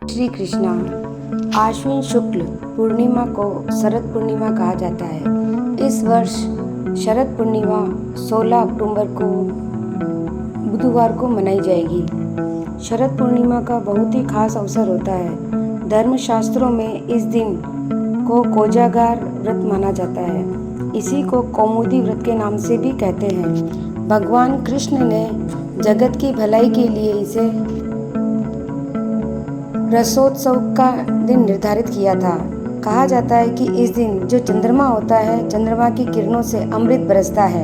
श्री कृष्णा। आश्विन शुक्ल पूर्णिमा को शरद पूर्णिमा कहा जाता है। इस वर्ष शरद पूर्णिमा 16 अक्टूबर को बुधवार को मनाई जाएगी। शरद पूर्णिमा का बहुत ही खास अवसर होता है। धर्मशास्त्रों में इस दिन को कोजागर व्रत माना जाता है। इसी को कौमुदी व्रत के नाम से भी कहते हैं। भगवान कृष्ण ने जगत की भलाई के लिए इसे रसोत्सव का दिन निर्धारित किया था। कहा जाता है कि इस दिन जो चंद्रमा होता है, चंद्रमा की किरणों से अमृत बरसता है।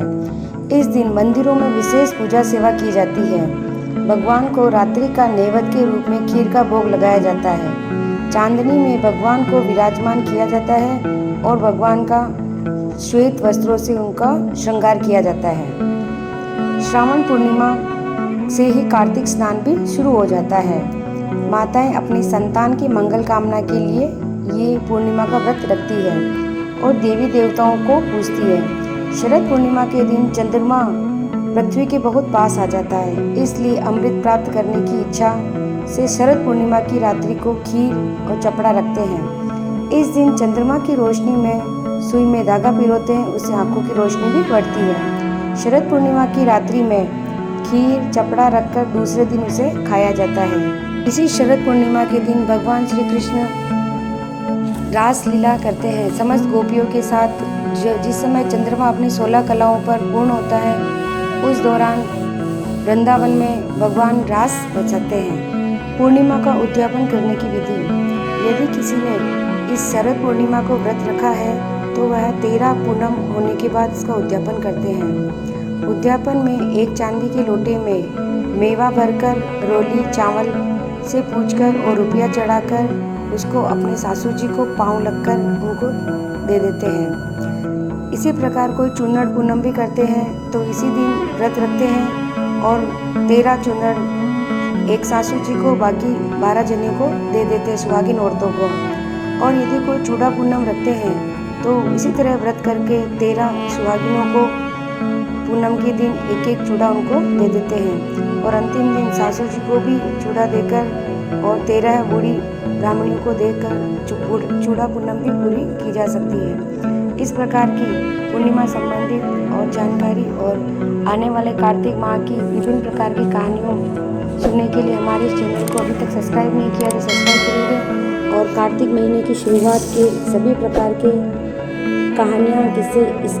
इस दिन मंदिरों में विशेष पूजा सेवा की जाती है। भगवान को रात्रि का नैवेद्य के रूप में खीर का भोग लगाया जाता है। चांदनी में भगवान को विराजमान किया जाता है और भगवान का श्वेत वस्त्रों से उनका श्रृंगार किया जाता है। श्रावण पूर्णिमा से ही कार्तिक स्नान भी शुरू हो जाता है। माताएं अपनी संतान की मंगल कामना के लिए ये पूर्णिमा का व्रत रखती है और देवी देवताओं को पूजती है। शरद पूर्णिमा के दिन चंद्रमा पृथ्वी के बहुत पास आ जाता है, इसलिए अमृत प्राप्त करने की इच्छा से शरद पूर्णिमा की रात्रि को खीर और चपड़ा रखते हैं। इस दिन चंद्रमा की रोशनी में सुई में धागा पिरोते हैं, उससे आंखों की रोशनी भी बढ़ती है। शरद पूर्णिमा की रात्रि में खीर चपड़ा रखकर दूसरे दिन उसे खाया जाता है। इसी शरद पूर्णिमा के दिन भगवान श्री कृष्ण रास लीला करते हैं समस्त गोपियों के साथ। जिस समय चंद्रमा अपनी 16 कलाओं पर पूर्ण होता है, उस दौरान वृंदावन में भगवान रास रचाते हैं। पूर्णिमा का उद्यापन करने की विधि। यदि किसी ने इस शरद पूर्णिमा को व्रत रखा है तो वह 13 पूनम होने के बाद इसका उद्यापन करते हैं। उद्यापन में एक चांदी के लोटे में मेवा भरकर रोली चावल से पूजकर और रुपया चढ़ाकर उसको अपने सासू जी को पाँव लगकर उनको दे देते हैं। इसी प्रकार कोई चुन्नड़ पूनम भी करते हैं तो इसी दिन व्रत रखते हैं और 13 चुन्नड़ एक सासू जी को, बाकी 12 जने को दे देते हैं, सुहागिन औरतों को। और यदि कोई चूड़ा पूनम रखते हैं तो इसी तरह व्रत करके 13 सुहागिनों को पूनम के दिन एक एक चूड़ा उनको दे देते हैं और अंतिम दिन सासू जी को भी चूड़ा देकर और 13 बूढ़ी ब्राह्मणियों को देकर चूड़ा पूनम भी पूरी की जा सकती है। इस प्रकार की पूर्णिमा संबंधित और जानकारी और आने वाले कार्तिक माह की विभिन्न प्रकार की कहानियों सुनने के लिए हमारे इस चैनल को अभी तक सब्सक्राइब नहीं किया तो सब्सक्राइब करिए और कार्तिक महीने की शुरुआत के सभी प्रकार के कहानियाँ किससे इस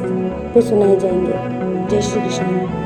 पे सुनाए जाएंगे। जय श्री कृष्ण।